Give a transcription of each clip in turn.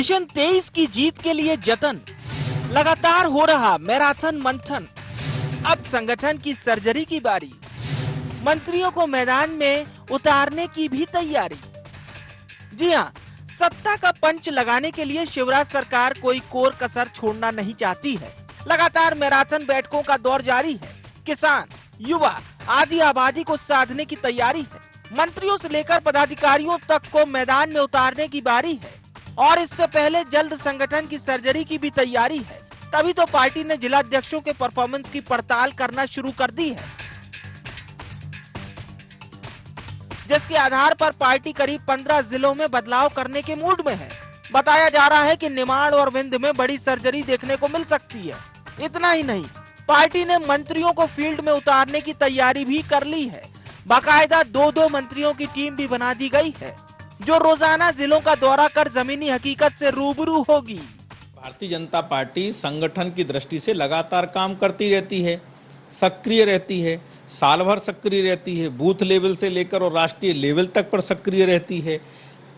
Mission 23 की जीत के लिए जतन, लगातार हो रहा मैराथन मंथन। अब संगठन की सर्जरी की बारी, मंत्रियों को मैदान में उतारने की भी तैयारी। जी हां, सत्ता का पंच लगाने के लिए शिवराज सरकार कोई कोर कसर छोड़ना नहीं चाहती है। लगातार मैराथन बैठकों का दौर जारी है। किसान, युवा आदि आबादी को साधने की तैयारी है। मंत्रियों से लेकर पदाधिकारियों तक को मैदान में उतारने की बारी है और इससे पहले जल्द संगठन की सर्जरी की भी तैयारी है। तभी तो पार्टी ने जिला अध्यक्षों के परफॉर्मेंस की पड़ताल करना शुरू कर दी है, जिसके आधार पर पार्टी करीब 15 जिलों में बदलाव करने के मूड में है। बताया जा रहा है कि निमाड़ और विंध्य में बड़ी सर्जरी देखने को मिल सकती है। इतना ही नहीं, पार्टी ने मंत्रियों को फील्ड में उतारने की तैयारी भी कर ली है। बाकायदा 2-2 मंत्रियों की टीम भी बना दी गई है, जो रोजाना जिलों का दौरा कर जमीनी हकीकत से रूबरू होगी। भारतीय जनता पार्टी संगठन की दृष्टि से लगातार काम करती रहती है, सक्रिय रहती है, साल भर सक्रिय रहती है, बूथ लेवल से लेकर और राष्ट्रीय लेवल तक पर सक्रिय रहती है।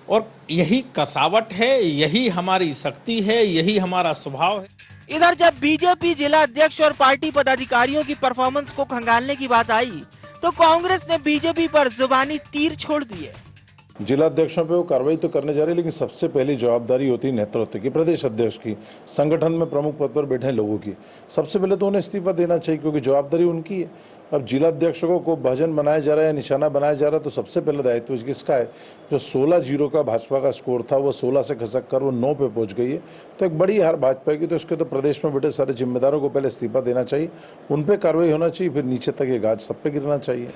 और यही कसावट है, यही हमारी शक्ति है, यही हमारा स्वभाव है। इधर जब बीजेपी जिला अध्यक्ष और पार्टी पदाधिकारियों की परफॉर्मेंस को खंगालने की बात आई, तो कांग्रेस ने बीजेपी पर जुबानी तीर छोड़ दिए। जिला अध्यक्षों पे वो कार्रवाई तो करने जा रही है, लेकिन सबसे पहली जवाबदारी होती है नेतृत्व की, प्रदेश अध्यक्ष की, संगठन में प्रमुख पद पर बैठे लोगों की। सबसे पहले तो उन्हें इस्तीफा देना चाहिए, क्योंकि जवाबदारी उनकी है। अब जिला अध्यक्षों को भजन बनाया जा रहा है, निशाना बनाया जा रहा है, तो सबसे पहले दायित्व किसका है? जो 16-0 का भाजपा का स्कोर था, वो 16 से खसक कर वो 9 पे पहुंच गई है। तो एक बड़ी हार भाजपा की। तो इसके तो प्रदेश में बैठे सारे जिम्मेदारों को पहले इस्तीफा देना चाहिए, उन पर कार्रवाई होना चाहिए, फिर नीचे तक ये गाज सब पे गिरना चाहिए।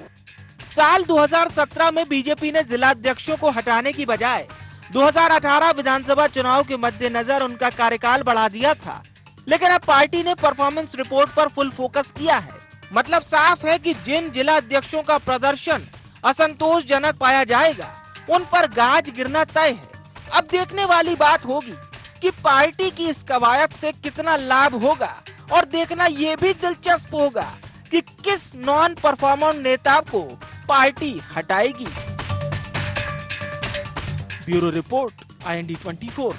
साल 2017 में बीजेपी ने जिला अध्यक्षों को हटाने की बजाय 2018 विधानसभा चुनाव के मद्देनजर उनका कार्यकाल बढ़ा दिया था। लेकिन अब पार्टी ने परफॉर्मेंस रिपोर्ट पर फुल फोकस किया है। मतलब साफ है कि जिन जिला अध्यक्षों का प्रदर्शन असंतोषजनक पाया जाएगा, उन पर गाज गिरना तय है। अब देखने वाली बात होगी कि पार्टी की इस कवायद से कितना लाभ होगा, और देखना ये भी दिलचस्प होगा कि किस नॉन परफॉर्मर नेता को पार्टी हटाएगी। Bureau report, IND 24।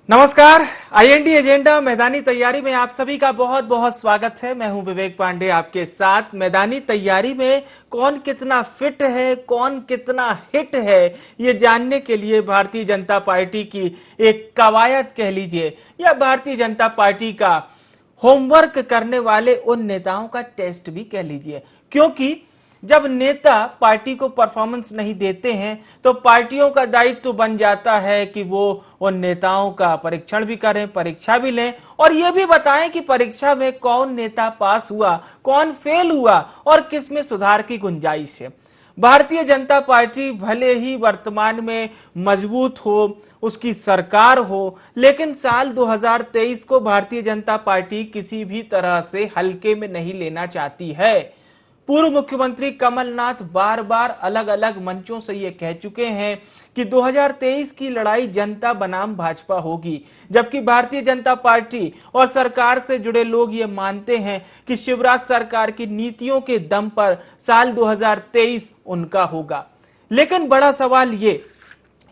नमस्कार, IND एजेंडा मैदानी तैयारी में आप सभी का बहुत बहुत स्वागत है। मैं हूं विवेक पांडे आपके साथ। मैदानी तैयारी में कौन कितना फिट है, कौन कितना हिट है, ये जानने के लिए भारतीय जनता पार्टी की एक कवायद कह लीजिए, या भारतीय जनता पार्टी का होमवर्क करने वाले उन नेताओं का टेस्ट भी कह लीजिए। क्योंकि जब नेता पार्टी को परफॉर्मेंस नहीं देते हैं, तो पार्टियों का दायित्व बन जाता है कि वो उन नेताओं का परीक्षण भी करें, परीक्षा भी लें, और ये भी बताएं कि परीक्षा में कौन नेता पास हुआ, कौन फेल हुआ और किस में सुधार की गुंजाइश है। भारतीय जनता पार्टी भले ही वर्तमान में मजबूत हो, उसकी सरकार हो, लेकिन साल 2023 को भारतीय जनता पार्टी किसी भी तरह से हल्के में नहीं लेना चाहती है। पूर्व मुख्यमंत्री कमलनाथ बार बार अलग अलग मंचों से ये कह चुके हैं कि 2023 की लड़ाई जनता बनाम भाजपा होगी, जबकि भारतीय जनता पार्टी और सरकार से जुड़े लोग ये मानते हैं कि शिवराज सरकार की नीतियों के दम पर साल 2023 उनका होगा। लेकिन बड़ा सवाल ये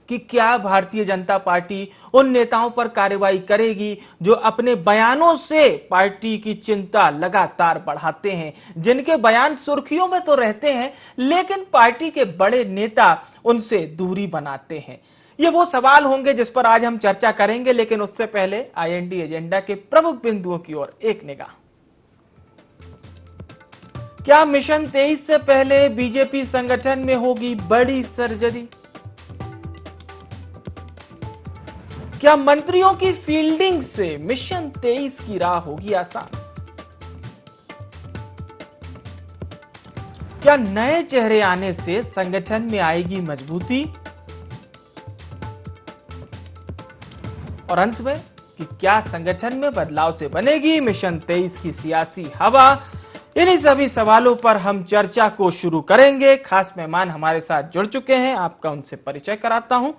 कि क्या भारतीय जनता पार्टी उन नेताओं पर कार्रवाई करेगी जो अपने बयानों से पार्टी की चिंता लगातार बढ़ाते हैं, जिनके बयान सुर्खियों में तो रहते हैं, लेकिन पार्टी के बड़े नेता उनसे दूरी बनाते हैं। ये वो सवाल होंगे जिस पर आज हम चर्चा करेंगे, लेकिन उससे पहले IND एजेंडा के प्रमुख बिंदुओं की ओर एक निगाह। क्या मिशन 23 से पहले बीजेपी संगठन में होगी बड़ी सर्जरी? क्या मंत्रियों की फील्डिंग से मिशन 23 की राह होगी आसान? क्या नए चेहरे आने से संगठन में आएगी मजबूती? और अंत में कि क्या संगठन में बदलाव से बनेगी मिशन 23 की सियासी हवा? इन्हीं सभी सवालों पर हम चर्चा को शुरू करेंगे। खास मेहमान हमारे साथ जुड़ चुके हैं, आपका उनसे परिचय कराता हूं।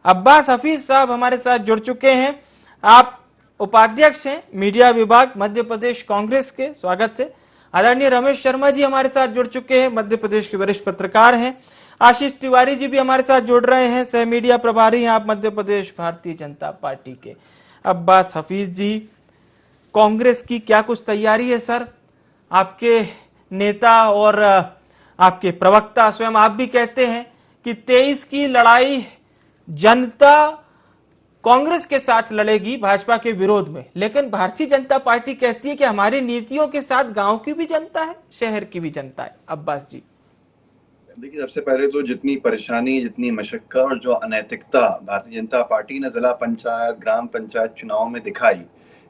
अब्बास हफीज साहब हमारे साथ जुड़ चुके हैं। आप उपाध्यक्ष हैं मीडिया विभाग मध्य प्रदेश कांग्रेस के। स्वागत है। आदरणीय रमेश शर्मा जी हमारे साथ जुड़ चुके हैं, मध्य प्रदेश के वरिष्ठ पत्रकार हैं। आशीष तिवारी जी भी हमारे साथ जुड़ रहे हैं, सह मीडिया प्रभारी हैं आप मध्य प्रदेश भारतीय जनता पार्टी के। अब्बास हफीज जी, कांग्रेस की क्या कुछ तैयारी है सर? आपके नेता और आपके प्रवक्ता स्वयं आप भी कहते हैं कि 23 की लड़ाई जनता कांग्रेस के साथ लड़ेगी भाजपा के विरोध में, लेकिन भारतीय जनता पार्टी कहती है कि हमारी नीतियों के साथ गांव की भी जनता है, शहर की भी जनता है। अब्बास जी, देखिए, सबसे पहले तो जितनी परेशानी, जितनी मशक्कत और जो अनैतिकता भारतीय जनता पार्टी ने जिला पंचायत, ग्राम पंचायत चुनाव में दिखाई,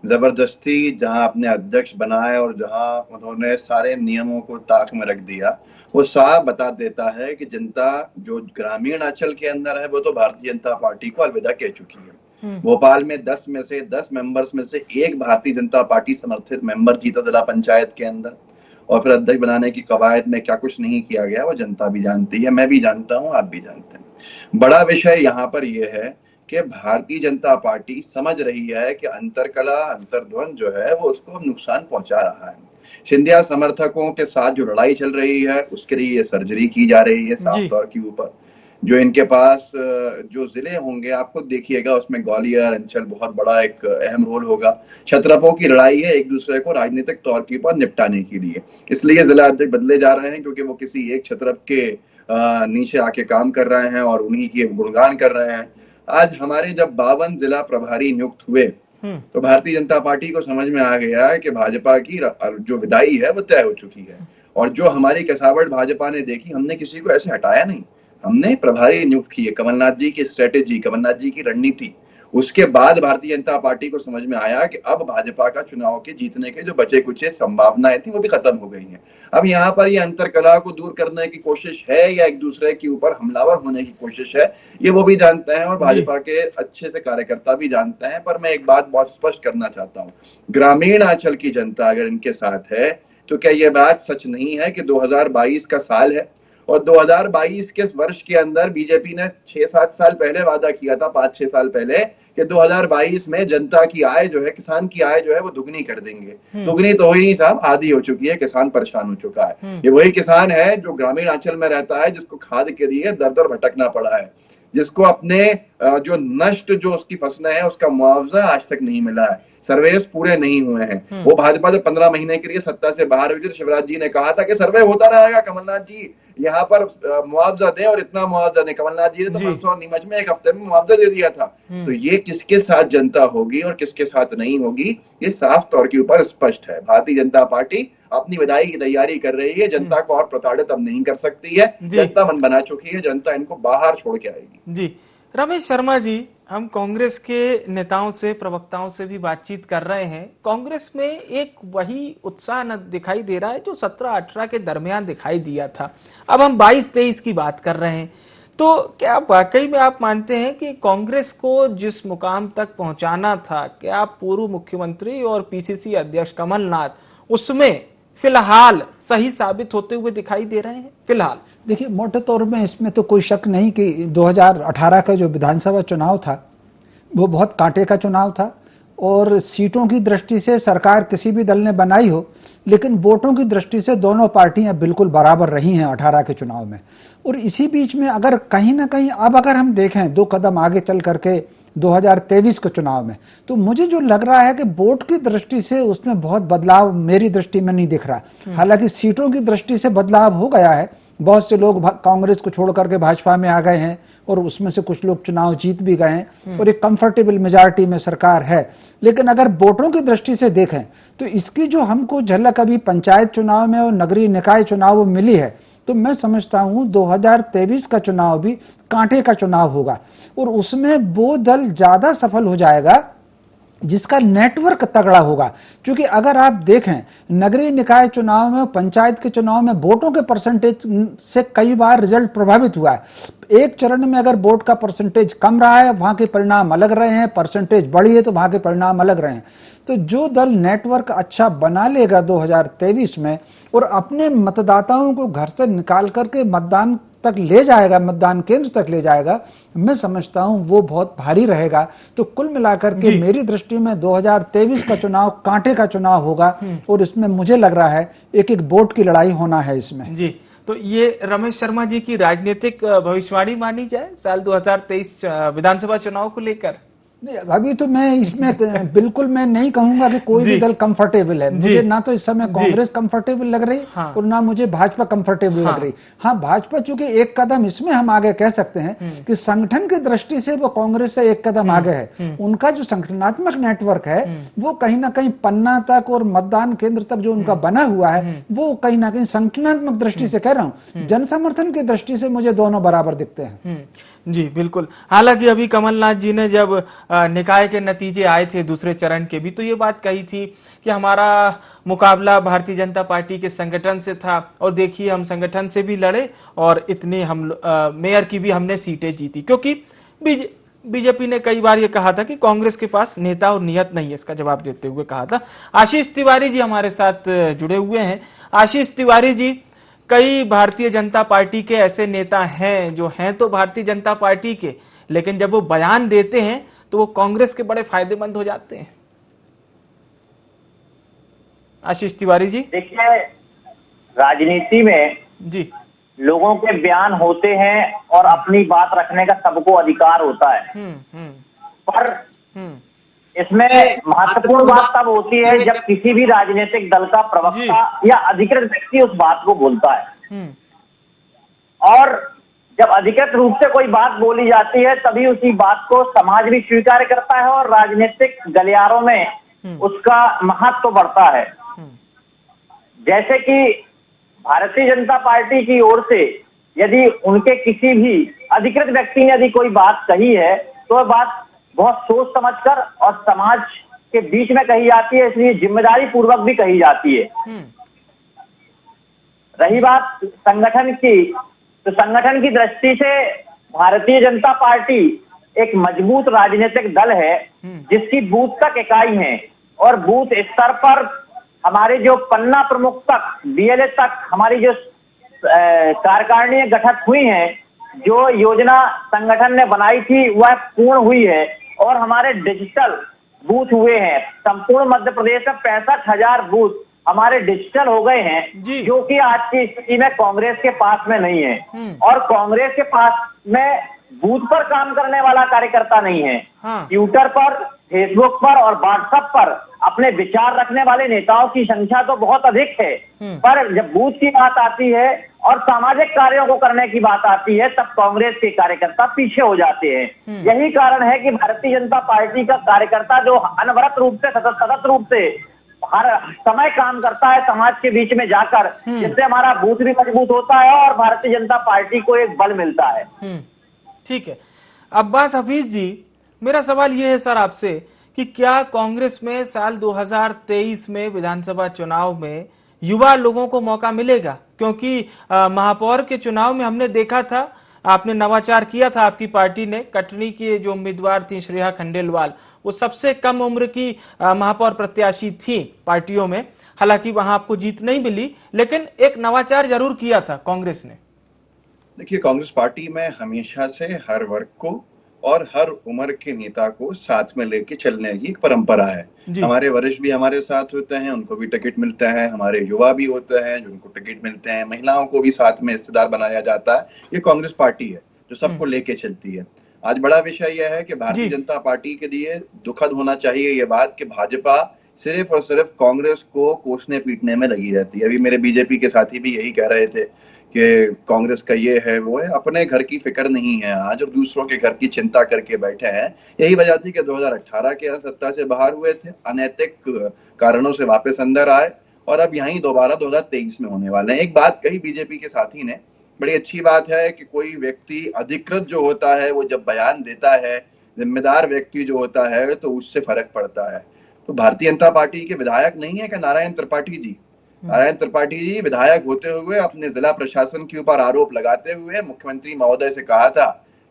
जबरदस्ती जहां अपने अध्यक्ष बनाए और जहां उन्होंने सारे नियमों को ताक में रख दिया, वो साफ बता देता है कि जनता जो ग्रामीण अंचल के अंदर है वो तो भारतीय जनता पार्टी को अलविदा कह चुकी है। भोपाल में 10 में से 10 मेंबर्स में से एक भारतीय जनता पार्टी समर्थित मेंबर जीता जिला पंचायत के अंदर, और फिर अध्यक्ष बनाने की कवायद में क्या कुछ नहीं किया गया वो जनता भी जानती है, मैं भी जानता हूं, आप भी जानते हैं। बड़ा विषय यहाँ पर यह है कि भारतीय जनता पार्टी समझ रही है कि अंतरकला, अंतर्द्वंद जो है वो उसको नुकसान पहुंचा रहा है। सिंधिया समर्थकों के साथ जो लड़ाई चल रही है उसके लिए सर्जरी की जा रही है साफ तौर के ऊपर। जो इनके पास जो जिले होंगे, आपको देखिएगा उसमें ग्वालियर अंचल बहुत बड़ा एक अहम रोल होगा। क्षत्रपों की लड़ाई है एक दूसरे को राजनीतिक तौर के ऊपर निपटाने के लिए, इसलिए जिला अध्यक्ष बदले जा रहे हैं क्योंकि वो किसी एक क्षत्रप के नीचे आके काम कर रहे हैं और उन्हीं के गुणगान कर रहे हैं। आज हमारे जब 52 जिला प्रभारी नियुक्त हुए तो भारतीय जनता पार्टी को समझ में आ गया है कि भाजपा की जो विदाई है वो तय हो चुकी है। और जो हमारी कसावट भाजपा ने देखी, हमने किसी को ऐसे हटाया नहीं, हमने प्रभारी नियुक्त किए। कमलनाथ जी की स्ट्रेटेजी, कमलनाथ जी की रणनीति, उसके बाद भारतीय जनता पार्टी को समझ में आया कि अब भाजपा का चुनाव के जीतने के जो बचे कुछ संभावनाएं थी वो भी खत्म हो गई हैं। अब यहाँ पर ये अंतरकला को दूर करने की कोशिश है या एक दूसरे के ऊपर हमलावर होने की कोशिश है, ये वो भी जानते हैं और भाजपा के अच्छे से कार्यकर्ता भी जानते हैं। पर मैं एक बात बहुत स्पष्ट करना चाहता हूँ, ग्रामीण अंचल की जनता अगर इनके साथ है तो क्या ये बात सच नहीं है कि 2022 का साल है और 2022 के वर्ष के अंदर बीजेपी ने 6-7 साल पहले वादा किया था, 5-6 साल पहले, कि 2022 में जनता की आय जो है, किसान की आय जो है वो दुगनी कर देंगे। दुगनी तो हुई नहीं साहब, आधी हो चुकी है, किसान परेशान हो चुका है। ये वही किसान है जो ग्रामीण अंचल में रहता है, जिसको खाद के लिए दर दर भटकना पड़ा है, जिसको अपने जो नष्ट जो उसकी फसलें हैं उसका मुआवजा आज तक नहीं मिला है, सर्वेस पूरे नहीं हुए हैं। वो भाजपा जब 15 महीने के लिए सत्ता से बाहर हुई थी, शिवराज जी ने कहा था कि सर्वे होता रहेगा, कमलनाथ जी यहाँ पर मुआवजा दें, और इतना मुआवजा दें। कमलनाथ जी ने तो मंदसौर नीमच में एक हफ्ते में मुआवजा दे दिया था। तो ये किसके साथ जनता होगी और किसके साथ नहीं होगी, ये साफ तौर के ऊपर स्पष्ट है। भारतीय जनता पार्टी अपनी विदाई की तैयारी कर रही है, जनता को और प्रताड़ित अब नहीं कर सकती है, जनता मन बना चुकी है, जनता इनको बाहर छोड़ के आएगी। जी रमेश शर्मा जी, हम कांग्रेस के नेताओं से, प्रवक्ताओं से भी बातचीत कर रहे हैं। कांग्रेस में एक वही उत्साह न दिखाई दे रहा है जो 17-18 के दरमियान दिखाई दिया था। अब हम 22-23 की बात कर रहे हैं, तो क्या वाकई में आप मानते हैं कि कांग्रेस को जिस मुकाम तक पहुंचाना था, क्या पूर्व मुख्यमंत्री और पीसीसी अध्यक्ष कमलनाथ उसमें फिलहाल सही साबित होते हुए दिखाई दे रहे हैं? फिलहाल देखिए, मोटे तौर में इसमें तो कोई शक नहीं कि 2018 का जो विधानसभा चुनाव था वो बहुत कांटे का चुनाव था, और सीटों की दृष्टि से सरकार किसी भी दल ने बनाई हो, लेकिन वोटों की दृष्टि से दोनों पार्टियां बिल्कुल बराबर रही हैं 18 के चुनाव में। और इसी बीच में अगर कहीं ना कहीं अब अगर हम देखें 2 कदम आगे चल करके 2023 के चुनाव में, तो मुझे जो लग रहा है कि वोट की दृष्टि से उसमें बहुत बदलाव मेरी दृष्टि में नहीं दिख रहा। हालांकि सीटों की दृष्टि से बदलाव हो गया है, बहुत से लोग कांग्रेस को छोड़ करके भाजपा में आ गए हैं और उसमें से कुछ लोग चुनाव जीत भी गए हैं और एक कंफर्टेबल मेजॉरिटी में सरकार है। लेकिन अगर वोटों की दृष्टि से देखें तो इसकी जो हमको झलक अभी पंचायत चुनाव में और नगरीय निकाय चुनाव में मिली है, तो मैं समझता हूं 2023 का चुनाव भी कांटे का चुनाव होगा, और उसमें वो दल ज्यादा सफल हो जाएगा जिसका नेटवर्क तगड़ा होगा। क्योंकि अगर आप देखें नगरीय निकाय चुनाव में, पंचायत के चुनाव में वोटों के परसेंटेज से कई बार रिजल्ट प्रभावित हुआ है। एक चरण में अगर वोट का परसेंटेज कम रहा है वहां के परिणाम अलग रहे हैं, परसेंटेज बढ़ी है तो वहां के परिणाम अलग रहे हैं। तो जो दल नेटवर्क अच्छा बना लेगा 2023 में और अपने मतदाताओं को घर से निकाल करके मतदान तक ले जाएगा, मतदान केंद्र तक ले जाएगा, मैं समझता हूं वो बहुत भारी रहेगा। तो कुल मिलाकर के मेरी दृष्टि में 2023 का चुनाव कांटे का चुनाव होगा और इसमें मुझे लग रहा है एक एक वोट की लड़ाई होना है इसमें। जी, तो ये रमेश शर्मा जी की राजनीतिक भविष्यवाणी मानी जाए साल 2023 विधानसभा चुनाव को लेकर? नहीं, अभी तो मैं इसमें बिल्कुल मैं नहीं कहूंगा कि कोई भी दल कंफर्टेबल है। मुझे ना तो इस समय कांग्रेस कंफर्टेबल लग रही और ना मुझे भाजपा कंफर्टेबल लग रही। हाँ, भाजपा चूंकि एक कदम इसमें हम आगे कह सकते हैं कि संगठन की दृष्टि से वो कांग्रेस से एक कदम आगे है। उनका जो संगठनात्मक नेटवर्क है वो कहीं ना कहीं पन्ना तक और मतदान केंद्र तक जो उनका बना हुआ है वो कहीं ना कहीं संगठनात्मक दृष्टि से कह रहा हूँ, जन समर्थन की दृष्टि से मुझे दोनों बराबर दिखते हैं। जी बिल्कुल। हालांकि अभी कमलनाथ जी ने जब निकाय के नतीजे आए थे दूसरे चरण के भी, तो ये बात कही थी कि हमारा मुकाबला भारतीय जनता पार्टी के संगठन से था और देखिए हम संगठन से भी लड़े और इतनी हम मेयर की भी हमने सीटें जीती, क्योंकि बीजेपी ने कई बार ये कहा था कि कांग्रेस के पास नेता और नियत नहीं है। इसका जवाब देते हुए कहा था। आशीष तिवारी जी हमारे साथ जुड़े हुए हैं। आशीष तिवारी जी, कई भारतीय जनता पार्टी के ऐसे नेता हैं जो हैं तो भारतीय जनता पार्टी के, लेकिन जब वो बयान देते हैं तो वो कांग्रेस के बड़े फायदेमंद हो जाते हैं। आशीष तिवारी जी, देखिए, राजनीति में जी लोगों के बयान होते हैं और अपनी बात रखने का सबको अधिकार होता है। पर इसमें महत्वपूर्ण बात तब होती है जब किसी भी राजनीतिक दल का प्रवक्ता या अधिकृत व्यक्ति उस बात को बोलता है। और जब अधिकृत रूप से कोई बात बोली जाती है तभी उसी बात को समाज भी स्वीकार करता है और राजनीतिक गलियारों में उसका महत्व बढ़ता है। जैसे कि भारतीय जनता पार्टी की ओर से यदि उनके किसी भी अधिकृत व्यक्ति ने यदि कोई बात कही है तो वह बात बहुत सोच समझकर और समाज के बीच में कही जाती है, इसलिए जिम्मेदारी पूर्वक भी कही जाती है। रही बात संगठन की, तो संगठन की दृष्टि से भारतीय जनता पार्टी एक मजबूत राजनीतिक दल है जिसकी बूथ तक इकाई है और बूथ स्तर पर हमारे जो पन्ना प्रमुख तक, बीएलए तक हमारी जो कार्यकारिणी गठित हुई है, जो योजना संगठन ने बनाई थी वह पूर्ण हुई है और हमारे डिजिटल बूथ हुए हैं। संपूर्ण मध्य प्रदेश में 65,000 बूथ हमारे डिजिटल हो गए हैं, जो कि आज की स्थिति में कांग्रेस के पास में नहीं है। और कांग्रेस के पास में बूथ पर काम करने वाला कार्यकर्ता नहीं है। ट्विटर पर, फेसबुक पर और व्हाट्सएप पर अपने विचार रखने वाले नेताओं की संख्या तो बहुत अधिक है, पर जब बूथ की बात आती है और सामाजिक कार्यों को करने की बात आती है तब कांग्रेस के कार्यकर्ता पीछे हो जाते हैं। यही कारण है कि भारतीय जनता पार्टी का कार्यकर्ता जो अनवरत रूप से, सतत रूप से हर समय काम करता है समाज के बीच में जाकर, जिससे हमारा बूथ भी मजबूत होता है और भारतीय जनता पार्टी को एक बल मिलता है। ठीक है। अब्बास हफीज जी, मेरा सवाल यह है सर आपसे कि क्या कांग्रेस में साल 2023 में विधानसभा चुनाव में युवा लोगों को मौका मिलेगा? क्योंकि महापौर के चुनाव में हमने देखा था, आपने नवाचार किया था आपकी पार्टी ने। कटनी की जो उम्मीदवार थी श्रेया खंडेलवाल, वो सबसे कम उम्र की महापौर प्रत्याशी थी पार्टियों में। हालांकि वहां आपको जीत नहीं मिली, लेकिन एक नवाचार जरूर किया था कांग्रेस ने। देखिए, कांग्रेस पार्टी में हमेशा से हर वर्ग को और हर उम्र के नेता को साथ में लेके चलने की एक परंपरा है। हमारे वरिष्ठ भी हमारे साथ होते हैं, उनको भी टिकट मिलता है, हमारे युवा भी होते हैं जिनको टिकट मिलते हैं, महिलाओं को भी साथ में हिस्सेदार बनाया जाता है। ये कांग्रेस पार्टी है जो सबको लेके चलती है। आज बड़ा विषय यह है कि भारतीय जनता पार्टी के लिए दुखद होना चाहिए ये बात कि भाजपा सिर्फ और सिर्फ कांग्रेस को कोसने पीटने में लगी रहती है। अभी मेरे बीजेपी के साथी भी यही कह रहे थे कि कांग्रेस का ये है वो है, अपने घर की फिक्र नहीं है आज और दूसरों के घर की चिंता करके बैठे हैं। यही वजह थी कि 2018 के सत्ता से बाहर हुए थे, अनैतिक कारणों से वापस अंदर आए और अब यहीं दोबारा 2023 में होने वाले हैं। एक बात कही बीजेपी के साथी ने, बड़ी अच्छी बात है कि कोई व्यक्ति अधिकृत जो होता है वो जब बयान देता है, जिम्मेदार व्यक्ति जो होता है, तो उससे फर्क पड़ता है। तो भारतीय जनता पार्टी के विधायक नहीं है क्या नारायण त्रिपाठी जी, नारायण त्रिपाठी जी विधायक होते हुए अपने जिला प्रशासन के ऊपर आरोप लगाते हुए मुख्यमंत्री महोदय से कहा था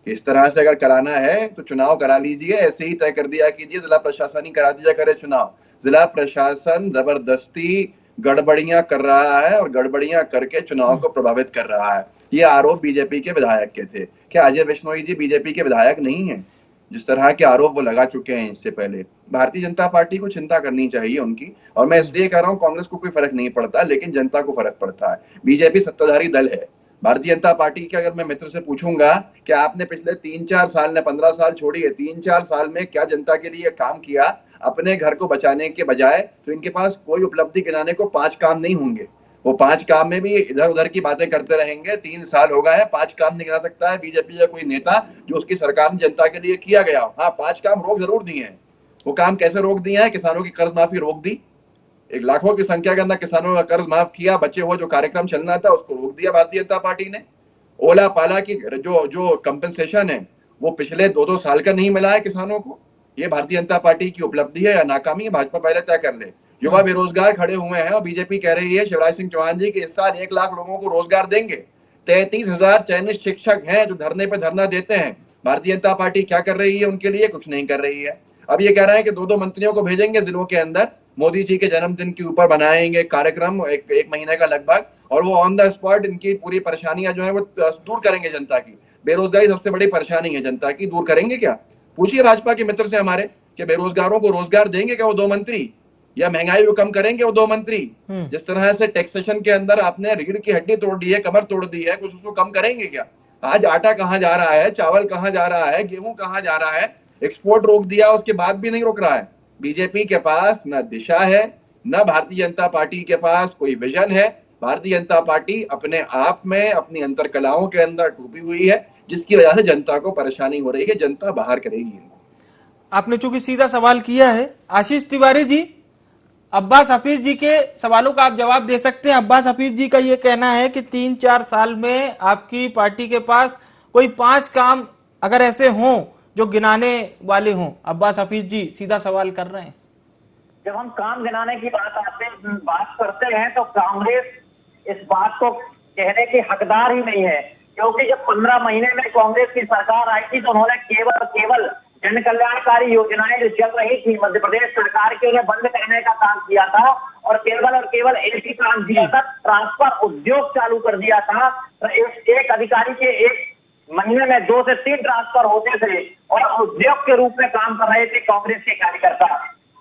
कि इस तरह से अगर कराना है तो चुनाव करा लीजिए, ऐसे ही तय कर दिया कीजिए, जिला प्रशासन ही करा दिया करे चुनाव। जिला प्रशासन जबरदस्ती गड़बड़ियां कर रहा है और गड़बड़ियां करके चुनाव को प्रभावित कर रहा है। ये आरोप बीजेपी के विधायक के थे। क्या अजय बिश्नोई जी बीजेपी के विधायक नहीं है? जिस तरह के आरोप वो लगा चुके हैं इससे पहले, भारतीय जनता पार्टी को चिंता करनी चाहिए उनकी। और मैं इसलिए कह रहा हूं कांग्रेस को कोई फर्क नहीं पड़ता, लेकिन जनता को फर्क पड़ता है। बीजेपी सत्ताधारी दल है। भारतीय जनता पार्टी के अगर मैं मित्र से पूछूंगा कि आपने पिछले 3-4 साल ने 15 साल छोड़िए, 3-4 साल में क्या जनता के लिए काम किया अपने घर को बचाने के बजाय, तो इनके पास कोई उपलब्धि गिनाने को 5 काम नहीं होंगे। वो 5 काम में भी इधर उधर की बातें करते रहेंगे। 3 साल हो गए हैं, 5 काम नहीं गिना सकता है बीजेपी का कोई नेता जो उसकी सरकार ने जनता के लिए किया गया। हाँ, 5 काम रोक जरूर दिए हैं। वो काम कैसे रोक दिए हैं? किसानों की कर्ज माफी रोक दी, 1 लाखों की संख्या के अंदर किसानों का कर्ज माफ किया, बचे हुए जो कार्यक्रम चलना था उसको रोक दिया भारतीय जनता पार्टी ने। ओला पाला की जो कंपनसेशन है वो पिछले 2-2 साल का नहीं मिला है किसानों को। ये भारतीय जनता पार्टी की उपलब्धि है या नाकामी है? भाजपा पहले तय कर ले। युवा बेरोजगार खड़े हुए हैं और बीजेपी कह रही है, शिवराज सिंह चौहान जी, कि इस साल 1 लाख लोगों को रोजगार देंगे। 33,000 चयनित शिक्षक हैं जो धरने पे धरना देते हैं। भारतीय जनता पार्टी क्या कर रही है उनके लिए? कुछ नहीं कर रही है। अब ये कह रहे हैं कि 2-2 मंत्रियों को भेजेंगे जिलों के अंदर, मोदी जी के जन्मदिन के ऊपर बनाएंगे कार्यक्रम एक महीने का लगभग, और वो ऑन द स्पॉट इनकी पूरी परेशानियां जो है वो दूर करेंगे जनता की। बेरोजगारी सबसे बड़ी परेशानी है जनता की, दूर करेंगे क्या? पूछिए भाजपा के मित्र से हमारे कि बेरोजगारों को रोजगार देंगे क्या वो 2 मंत्री, या महंगाई को कम करेंगे वो 2 मंत्री? जिस तरह से टैक्सेशन के अंदर आपने रीढ़ की हड्डी तोड़ दी है, कमर तोड़ दी है, कुछ उसको कम करेंगे क्या? आज आटा कहाँ जा रहा है, चावल कहाँ जा रहा है, गेहूं कहाँ जा रहा है? एक्सपोर्ट रोक दिया, उसके बाद भी नहीं रोक रहा है। बीजेपी के पास न दिशा है, न भारतीय जनता पार्टी के पास कोई विजन है। भारतीय जनता पार्टी अपने आप में अपनी अंतरकलाओं के अंदर डूबी हुई है, जिसकी वजह से जनता को परेशानी हो रही है। जनता बाहर करेगी। आपने चूंकि सीधा सवाल किया है, आशीष तिवारी जी, अब्बास हफीज जी के सवालों का आप जवाब दे सकते हैं। अब्बास हफीज जी का ये कहना है कि 3-4 साल में आपकी पार्टी के पास कोई 5 काम अगर ऐसे हों जो गिनाने वाले हों। अब्बास हफीज जी सीधा सवाल कर रहे हैं। जब हम काम गिनाने की बात करते हैं तो कांग्रेस इस बात को कहने की हकदार ही नहीं है, क्योंकि जब 15 महीने में कांग्रेस की सरकार आई थी तो उन्होंने केवल जन कल्याणकारी योजनाएं जो चल रही थी मध्य प्रदेश सरकार के, उन्हें बंद करने का काम किया था और केवल एक ही काम किया था, ट्रांसफर उद्योग चालू कर दिया था। तो एक अधिकारी के 1 महीने में 2 से 3 ट्रांसफर होते थे और उद्योग के रूप में काम कर रहे थे कांग्रेस के कार्यकर्ता।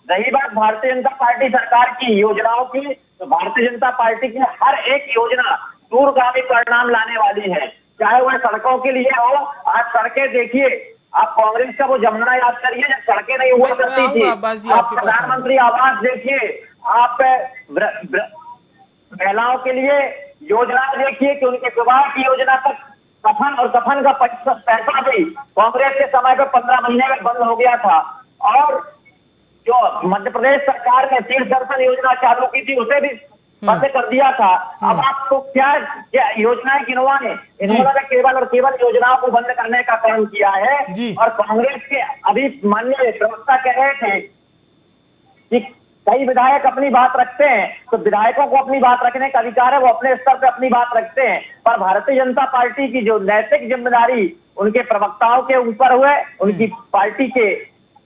रही बात भारतीय जनता पार्टी सरकार की योजनाओं की, तो भारतीय जनता पार्टी की हर एक योजना दूरगामी परिणाम लाने वाली है, चाहे वह सड़कों के लिए हो। आज सड़कें देखिए, आप कांग्रेस का वो जमाना याद करिए जब सड़कें नहीं हुआ करती थी। आप प्रधानमंत्री आवास देखिए, आप महिलाओं के लिए योजना देखिए कि उनके विवाह की योजना तक कफन और कफन का पैसा भी कांग्रेस के समय पर 15 महीने में बंद हो गया था। और जो मध्य प्रदेश सरकार ने तीर्थ दर्शन योजना चालू की थी उसे भी बंद कर दिया था। अब आपको क्या योजनाएं गिनवाएं? इन्होंने केवल योजनाओं को बंद करने का काम किया है। और कांग्रेस के अभी माननीय प्रवक्ता कह रहे थे कि कई विधायक अपनी बात रखते हैं, तो विधायकों को अपनी बात रखने का अधिकार है, वो अपने स्तर पर अपनी बात रखते हैं। पर भारतीय जनता पार्टी की जो नैतिक जिम्मेदारी उनके प्रवक्ताओं के ऊपर हुए, उनकी पार्टी के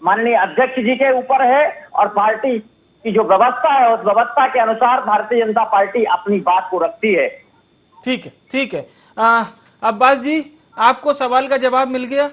माननीय अध्यक्ष जी के ऊपर है, और पार्टी की जो व्यवस्था है उस व्यवस्था के अनुसार भारतीय जनता पार्टी अपनी बात को रखती है। ठीक है। अब्बास जी, आपको सवाल का जवाब मिल गया।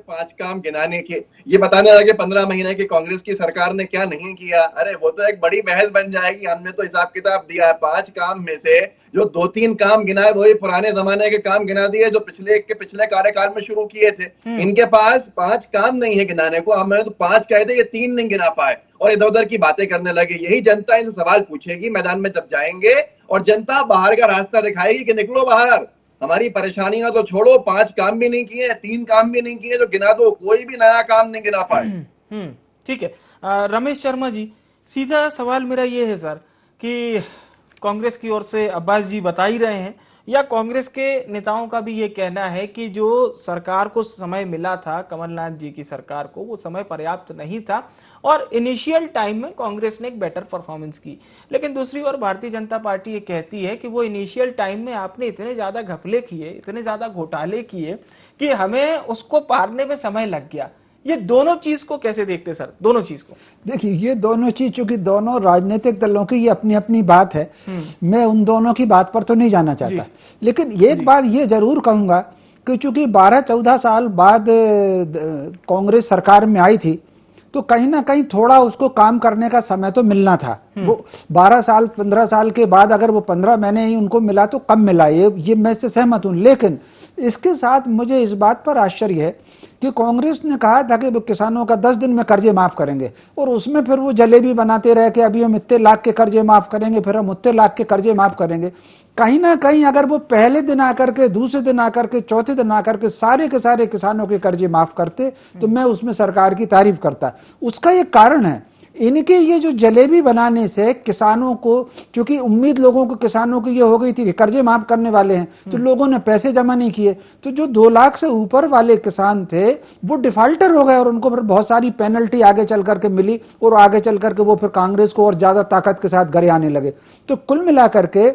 5 काम गिनाने के, ये बताने लगे 15 महीने की कांग्रेस की सरकार ने क्या नहीं किया। अरे वो तो एक बड़ी बहस बन जाएगी। हमने तो हिसाब किताब दिया है, 5 काम में से जो 2-3 काम गिनाए वही पुराने जमाने के काम गिना दिए जो पिछले कार्यकाल में शुरू किए थे। इनके पास 5 काम नहीं है गिनाने को। हमें तो 5 कह दे, ये 3 नहीं गिना पाए और इधर उधर की बातें करने लगे। यही जनता इनसे सवाल पूछेगी मैदान में जब जाएंगे, और जनता बाहर का रास्ता दिखाएगी कि निकलो बाहर, हमारी परेशानियां तो छोड़ो। 5 काम भी नहीं किए, 3 काम भी नहीं किए, जो गिना दो, कोई भी नया काम नहीं गिना पाए। ठीक है। रमेश शर्मा जी, सीधा सवाल मेरा ये है सर कि कांग्रेस की ओर से अब्बास जी बता ही रहे हैं, या कांग्रेस के नेताओं का भी ये कहना है कि जो सरकार को समय मिला था, कमलनाथ जी की सरकार को, वो समय पर्याप्त नहीं था और इनिशियल टाइम में कांग्रेस ने एक बेटर परफॉर्मेंस की। लेकिन दूसरी ओर भारतीय जनता पार्टी ये कहती है कि वो इनिशियल टाइम में आपने इतने ज्यादा घपले किए, इतने ज्यादा घोटाले किए कि हमें उसको पारने में समय लग गया। ये दोनों चीज को कैसे देखते सर, दोनों चीज को? देखिए, ये दोनों चीज, चूंकि दोनों राजनीतिक दलों की ये अपनी अपनी बात है, मैं उन दोनों की बात पर तो नहीं जाना चाहता, लेकिन एक बात ये जरूर कहूंगा कि चूंकि 12-14 साल बाद कांग्रेस सरकार में आई थी, तो कहीं ना कहीं थोड़ा उसको काम करने का समय तो मिलना था। वो 12 साल 15 साल के बाद अगर वो 15 महीने ही उनको मिला तो कम मिला, ये मैं इससे सहमत हूं। लेकिन इसके साथ मुझे इस बात पर आश्चर्य है कि कांग्रेस ने कहा था कि वो किसानों का 10 दिन में कर्जे माफ करेंगे, और उसमें फिर वो जलेबी बनाते रहे कि अभी हम इतने लाख के कर्जे माफ करेंगे, फिर हम उतने लाख के कर्जे माफ करेंगे। कहीं ना कहीं अगर वो पहले दिन आकर के, दूसरे दिन आकर के, चौथे दिन आकर के सारे के सारे किसानों के कर्जे माफ करते तो मैं उसमें सरकार की तारीफ करता। उसका एक कारण है, इनके ये जो जलेबी बनाने से किसानों को, क्योंकि उम्मीद लोगों को, किसानों की ये हो गई थी कि कर्जे माफ करने वाले हैं, तो लोगों ने पैसे जमा नहीं किए, तो जो 2 लाख से ऊपर वाले किसान थे वो डिफाल्टर हो गए और उनको फिर बहुत सारी पेनल्टी आगे चल करके मिली, और आगे चल करके वो फिर कांग्रेस को और ज्यादा ताकत के साथ घरे आने लगे। तो कुल मिलाकर के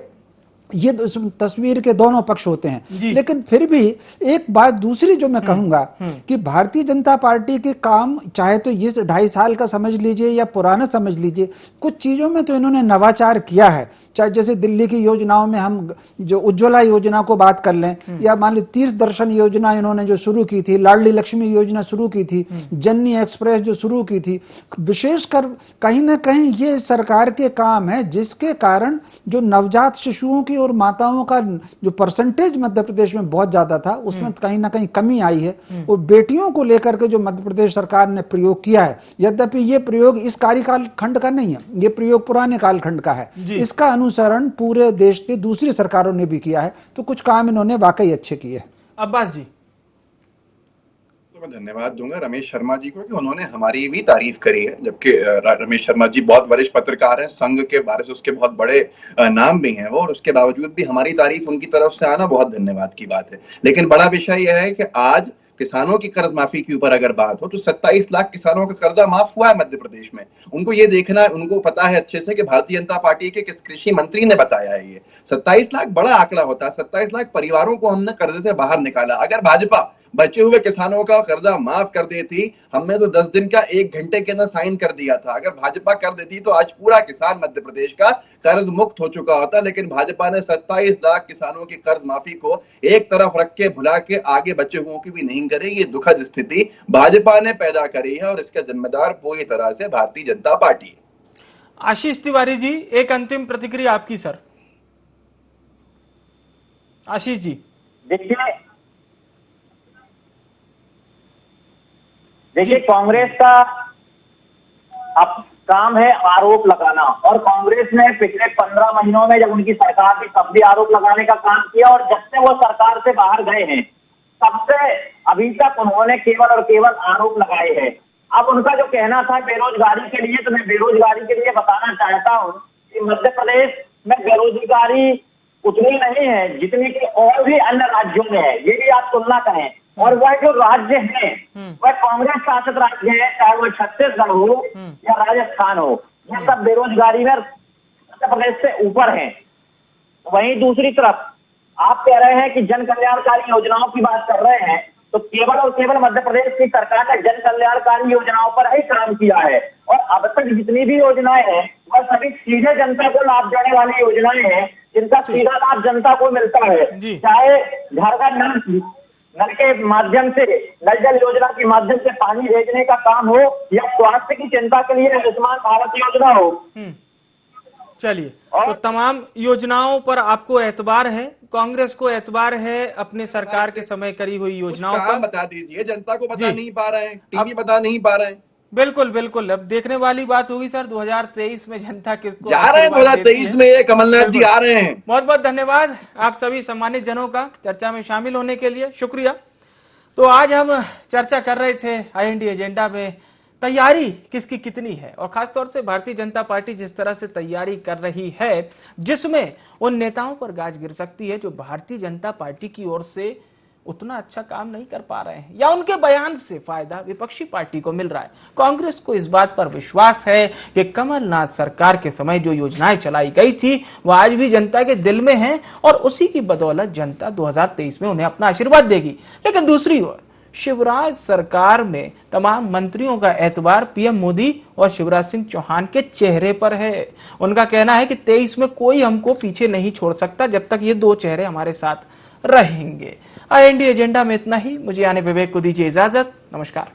ये तस्वीर के दोनों पक्ष होते हैं। लेकिन फिर भी एक बात दूसरी जो मैं कहूंगा कि भारतीय जनता पार्टी के काम, चाहे तो ये 2.5 साल का समझ लीजिए या पुराना समझ लीजिए, कुछ चीजों में तो इन्होंने नवाचार किया है। चाहे जैसे दिल्ली की योजनाओं में हम जो उज्ज्वला योजना को बात कर लें, या मान ली तीर्थ दर्शन योजना इन्होंने जो शुरू की थी, लाडली लक्ष्मी योजना शुरू की थी, जननी एक्सप्रेस जो शुरू की थी, विशेषकर कहीं ना कहीं ये सरकार के काम है, जिसके कारण जो नवजात शिशुओं की और माताओं का जो परसेंटेज मध्य प्रदेश में बहुत ज्यादा था, उसमें कहीं ना कहीं कमी आई है। और बेटियों को लेकर के जो मध्य प्रदेश सरकार ने प्रयोग किया है, यद्यपि ये प्रयोग इस कार्यकाल खंड का नहीं है, ये प्रयोग पुराने कालखंड का है, इसका अनुसरण पूरे देश की दूसरी सरकारों ने भी किया है, तो कुछ काम इन्होंने वाकई अच्छे किए। अब्बास जी, मैं धन्यवाद दूंगा रमेश शर्मा जी को कि उन्होंने हमारी भी तारीफ करी है, जबकि रमेश शर्मा जी बहुत वरिष्ठ पत्रकार हैं, संघ के बारे से उसके बहुत बड़े नाम भी हैं वो, और उसके बावजूद भी हमारी तारीफ उनकी तरफ से आना बहुत धन्यवाद की बात है। लेकिन बड़ा विषय यह है कि आज किसानों की कर्ज माफी के ऊपर अगर बात हो तो 27 लाख किसानों का कर्जा माफ हुआ है मध्य प्रदेश में। उनको ये देखना है, उनको पता है अच्छे से कि भारतीय जनता पार्टी के किस कृषि मंत्री ने बताया है। ये 27 लाख बड़ा आंकड़ा होता है, 27 लाख परिवारों को हमने कर्जे से बाहर निकाला। अगर भाजपा बचे हुए किसानों का कर्जा माफ कर देती, हमने तो 10 दिन का 1 घंटे के अंदर साइन कर दिया था, अगर भाजपा कर देती तो आज पूरा किसान मध्य प्रदेश का कर्ज मुक्त हो चुका होता। लेकिन भाजपा ने 27 लाख किसानों की कर्ज माफी को एक तरफ रख के भुला के आगे बचे हुओं की भी नहीं करे। ये दुखद स्थिति भाजपा ने पैदा करी है और इसका जिम्मेदार पूरी तरह से भारतीय जनता पार्टी है। आशीष तिवारी जी, एक अंतिम प्रतिक्रिया आपकी सर। आशीष जी, देखिए कांग्रेस का अब काम है आरोप लगाना, और कांग्रेस ने पिछले 15 महीनों में जब उनकी सरकार थी तब भी आरोप लगाने का काम किया, और जब से वो सरकार से बाहर गए हैं तब से अभी तक उन्होंने केवल और केवल आरोप लगाए हैं। अब उनका जो कहना था बेरोजगारी के लिए, तो मैं बेरोजगारी के लिए बताना चाहता हूँ कि मध्य प्रदेश में बेरोजगारी उतनी नहीं है जितनी कि और भी अन्य राज्यों में है। ये भी आप तुलना करें, और वह जो राज्य है वह कांग्रेस शासित राज्य है, चाहे वह छत्तीसगढ़ हो या राजस्थान हो, ये सब बेरोजगारी में मध्य प्रदेश से ऊपर हैं। वहीं दूसरी तरफ आप कह रहे हैं कि जन कल्याणकारी योजनाओं की बात कर रहे हैं, तो केवल और केवल मध्य प्रदेश की सरकार ने जन कल्याणकारी योजनाओं पर ही काम किया है, और अब तक जितनी भी योजनाएं हैं वह सभी सीधे जनता को लाभ देने वाली योजनाएं हैं, जिनका सीधा लाभ जनता को मिलता है। चाहे घर घर नल के माध्यम से, नल जल योजना के माध्यम से पानी भेजने का काम हो, या स्वास्थ्य की चिंता के लिए आयुष्मान भारत योजना हो। चलिए, तो तमाम योजनाओं पर आपको एतबार है, कांग्रेस को एतबार है अपने सरकार के समय करी हुई योजनाओं पर। बता दीजिए, जनता को बता नहीं पा रहे हैं, टीवी बता नहीं पा रहे हैं। बिल्कुल बिल्कुल, अब देखने वाली बात होगी सर 2023 में जनता किसको जा रहे हैं। 2023 में ये कमलनाथ जी आ रहे हैं। बहुत बहुत धन्यवाद आप सभी सम्मानित जनों का चर्चा में शामिल होने के लिए, शुक्रिया। तो आज हम चर्चा कर रहे थे IND एजेंडा में तैयारी किसकी कितनी है, और खासतौर से भारतीय जनता पार्टी जिस तरह से तैयारी कर रही है, जिसमें उन नेताओं पर गाज गिर सकती है जो भारतीय जनता पार्टी की ओर से उतना अच्छा काम नहीं कर पा रहे हैं, या उनके बयान से फायदा विपक्षी पार्टी को मिल रहा है। कांग्रेस को इस बात पर विश्वास है कि कमलनाथ सरकार के समय जो योजनाएं चलाई गई थी वह आज भी जनता के दिल में हैं, और उसी की बदौलत जनता 2023 में उन्हें अपना आशीर्वाद देगी। लेकिन दूसरी ओर शिवराज सरकार में तमाम मंत्रियों का एतबार पीएम मोदी और शिवराज सिंह चौहान के चेहरे पर है। उनका कहना है कि 23 में कोई हमको पीछे नहीं छोड़ सकता जब तक ये दो चेहरे हमारे साथ रहेंगे। IND एजेंडा में इतना ही। मुझे यानी विवेक को दीजिए इजाजत। नमस्कार।